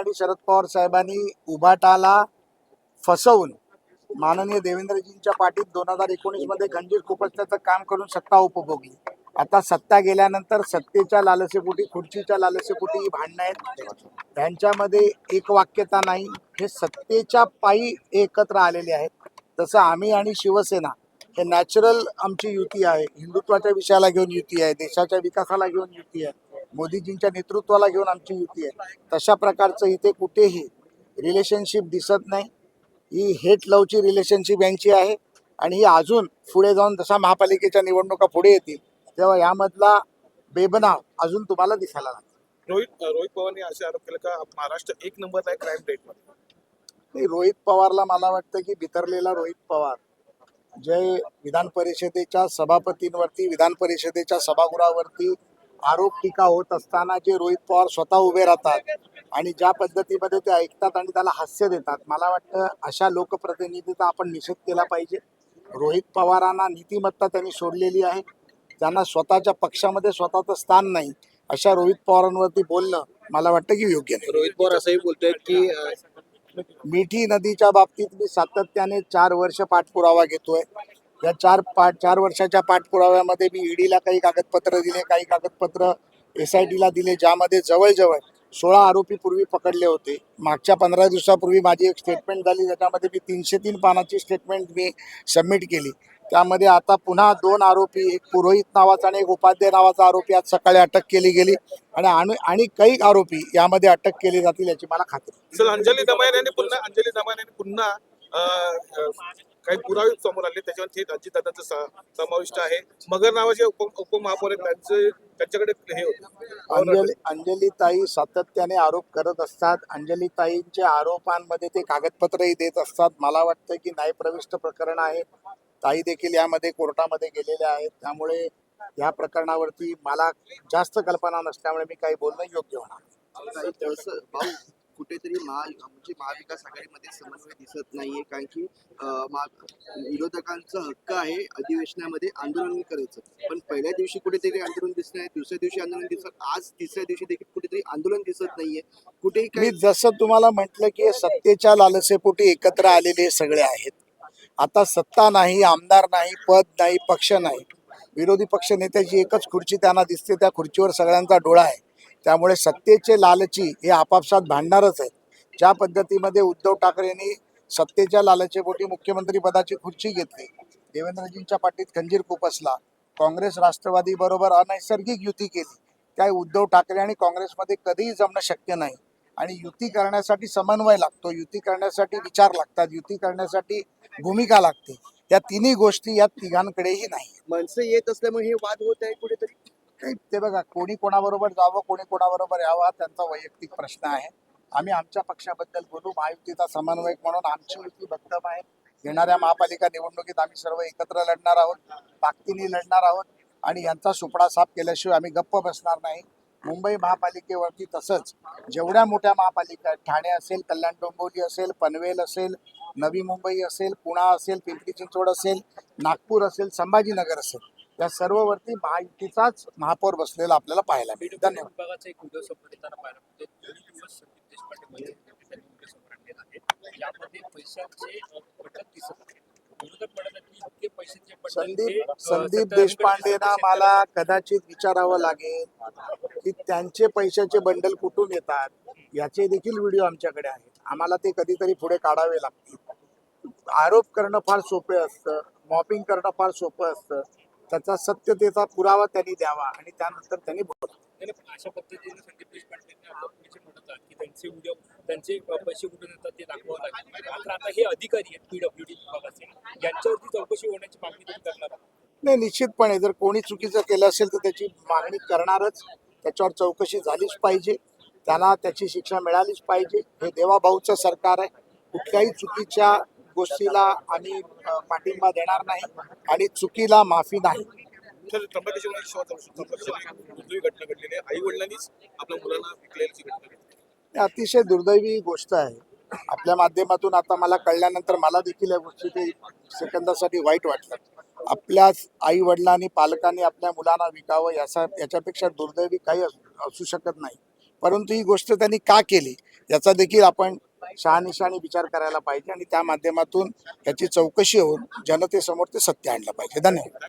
आणि शरद पवार साहेबांनी उभाटाला फसवून माननीय देवेंद्रजींच्या पाठीत 2019 मध्ये खंजीर खुपसण्याचं काम करून सत्ता उपभोगली. आता सत्ता गेल्यानंतर सत्तेच्या लालसेपोटी, खुर्चीच्या लालसेपोटी ही भांडणं आहेत. त्यांच्यामध्ये एक वाक्यता नाही. हे सत्तेच्या पायी एकत्र आलेले आहेत. तसं आम्ही आणि शिवसेना हे नॅचरल आमची युती आहे. हिंदुत्वाच्या विषयाला घेऊन युती आहे, देशाच्या विकासाला घेऊन युती आहे, मोदीजींच्या नेतृत्वाला घेऊन आमची युती आहे. तशा प्रकारचं इथे कुठेही रिलेशनशिप दिसत नाही. ही हेट लवची रिलेशनशिप यांची आहे आणि ही अजून पुढे जाऊन जसा महापालिकेच्या निवडणुका पुढे येतील तेव्हा यामधला बेबनाव अजून तुम्हाला दिसायला लागेल. रोहित पवारने असे आरोप केले का महाराष्ट्र एक नंबरला आहे क्राईम रेटमध्ये. नाही, रोहित पवारला मला वाटतं की बिथरलेला रोहित पवार जे विधान परिषदेच्या सभापतींवरती, विधान परिषदेच्या सभागृहावरती आरोप टीका होत असताना जे रोहित पवार स्वतः उभे राहतात आणि ज्या पद्धतीमध्ये ते ऐकतात आणि त्याला हास्य देतात, मला वाटतं अशा लोकप्रतिनिधीचा आपण निषेध केला पाहिजे. रोहित पवारांना नीतिमत्ता त्यांनी सोडलेली आहे. त्यांना स्वतःच्या पक्षामध्ये स्वतःचं स्थान नाही. अशा रोहित पवारांवरती बोलणं मला वाटतं की योग्य नाही. रोहित पवार असंही बोलतोय की मिठी नदीच्या बाबतीत मी सातत्याने 4 वर्ष पाठपुरावा घेतोय. या 4 वर्षाच्या पाठपुराव्यामध्ये मी ईडीला काही कागदपत्र दिले, काही कागदपत्र SITला दिले, ज्यामध्ये जवळजवळ 16 आरोपी पूर्वी पकडले होते. मागच्या 15 दिवसापूर्वी माझी एक स्टेटमेंट झाली, ज्याच्यामध्ये मी 303 पानाची स्टेटमेंट मी सबमिट केली. त्यामध्ये आता पुन्हा 2 आरोपी, एक पुरोहित नावाचा आणि एक उपाध्याय नावाचा आरोपी आज सकाळी अटक केली गेली आणि काही आरोपी यामध्ये अटक केली जातील याची मला खात्री. सर, अंजली दमाने यांनी पुन्हा काही पुरावे समोर आले, त्याच्यावर थेट अजितदादांचा समाविष्ट आहे. मगर नावाचे उपमहापौर आहेत, त्यांच्याकडे हे होतं. अंजलीताई सातत्याने आरोप करत असतात. अंजलीताईंच्या आरोपांमध्ये ते कागदपत्रही देत असतात. मला वाटतं की न्यायप्रविष्ट प्रकरण आहे. ताई देखील यामध्ये कोर्टामध्ये गेलेल्या आहेत. त्यामुळे या प्रकरणावरती मला जास्त कल्पना नसल्यामुळे मी काही बोलणं योग्य होणार. कुठेतरी म्हणजे महाविकास आघाडीमध्ये समन्वय दिसत नाहीये, कारण की विरोधकांचा हक्क आहे अधिवेशनामध्ये आंदोलन करायचं, पण पहिल्या दिवशी कुठेतरी आंदोलन दिसत नाही, दुसऱ्या दिवशी आंदोलन दिसत, आज तिसऱ्या दिवशी देखील कुठेतरी आंदोलन दिसत नाहीये. कुठेही मी जसं तुम्हाला म्हटलं की सत्तेच्या लालसेपोटी एकत्र आलेले सगळे आहेत. आता सत्ता नाही, आमदार नाही, पद नाही, पक्ष नाही. विरोधी पक्ष नेत्याची एकच खुर्ची त्यांना दिसते, त्या खुर्चीवर सगळ्यांचा डोळा आहे. त्यामुळे सत्तेचे लालची हे आपापसात भांडणारच आहेत. ज्या पद्धतीमध्ये उद्धव ठाकरेंनी सत्तेच्या लालचेपोटी मुख्यमंत्री पदाची खुर्ची घेतली, देवेंद्रजींच्या पाठीत खंजीर खुपसला, काँग्रेस राष्ट्रवादी बरोबर अनैसर्गिक युती केली, त्या उद्धव ठाकरे आणि काँग्रेसमध्ये कधीही जमणं शक्य नाही. आणि युती करण्यासाठी समन्वय लागतो, युती करण्यासाठी विचार लागतात, युती करण्यासाठी भूमिका लागते. या तिन्ही गोष्टी या तिघांकडेही नाही. माणसं येत असल्यामुळे हे वाद होत आहे कुठेतरी. ते बघा, कोणी कोणाबरोबर जावं, कोणी कोणाबरोबर यावं, त्यांचा वैयक्तिक प्रश्न आहे. आम्ही आमच्या पक्षाबद्दल बोलू. महायुतीचा समन्वयक म्हणून आमची युती भक्कम आहे. येणाऱ्या महापालिका निवडणुकीत आम्ही सर्व एकत्र लढणार आहोत, ताकदीने लढणार आहोत आणि यांचा सुपडा साफ केल्याशिवाय आम्ही गप्प बसणार नाही. मुंबई महापालिकेवरती तसंच जेवढ्या मोठ्या महापालिका आहेत, ठाणे असेल, कल्याण डोंबिवली असेल, पनवेल असेल, नवी मुंबई असेल, पुणा असेल, पिंपरी चिंचवड असेल, नागपूर असेल, संभाजीनगर असेल, या सर्ववरती महायुतीचाच महापौर बसलेला आपल्याला पाहायला मिळेल. धन्यवाद. संदीप देशपांडेंना मला कदाचित विचारावं लागेल की त्यांचे पैशाचे बंडल कुठून येतात. याचे देखील व्हिडिओ आमच्याकडे आहेत. आम्हाला ते कधीतरी पुढे काढावे लागतील. आरोप करणं फार सोपे असतं, मॉपिंग करणं फार सोपं असतं. त्याचा सत्यतेचा पुरावा त्यांनी द्यावा आणि त्यानंतर त्यांनी बोला. अशा पद्धतीने संदीप देशपांडे म्हणतात की त्यांचे व्हिडिओ, त्यांचे पैसे कुठून येतात ते दाखवावं लागेल. आता हे अधिकारी आहेत PWD विभागाचे, यांच्यावरती चौकशी होण्याची मागणी तुम्ही करणार? नाही, निश्चितपणे जर कोणी चुकीचं केलं असेल तर त्याची मागणी करणारच. त्याच्यावर चौकशी झालीच पाहिजे, त्यांना त्याची शिक्षा मिळालीच पाहिजे. हे देवाभाऊचं सरकार आहे. कुठल्याही चुकीच्या गोष्टीला आम्ही पाठिंबा देणार नाही आणि चुकीला माफी नाही. घटना घडलेली आहे, आई वडिलांनीच आपल्या मुलांना विकलेली घटना घडली. अतिशय दुर्दैवी गोष्ट आहे. आपल्या माध्यमातून आता मला कळल्यानंतर मला देखील या गोष्टी ते सेकंदासाठी वाईट वाटलं. आपल्याच आई वडिलांनी, पालकांनी आपल्या मुलांना विकावं याच्यापेक्षा दुर्दैवी काही असू शकत नाही. परंतु ही गोष्ट त्यांनी का केली याचा देखील आपण शहानिशहाने विचार करायला पाहिजे आणि त्या माध्यमातून याची चौकशी होऊन जनतेसमोर ते सत्य आणलं पाहिजे. धन्यवाद.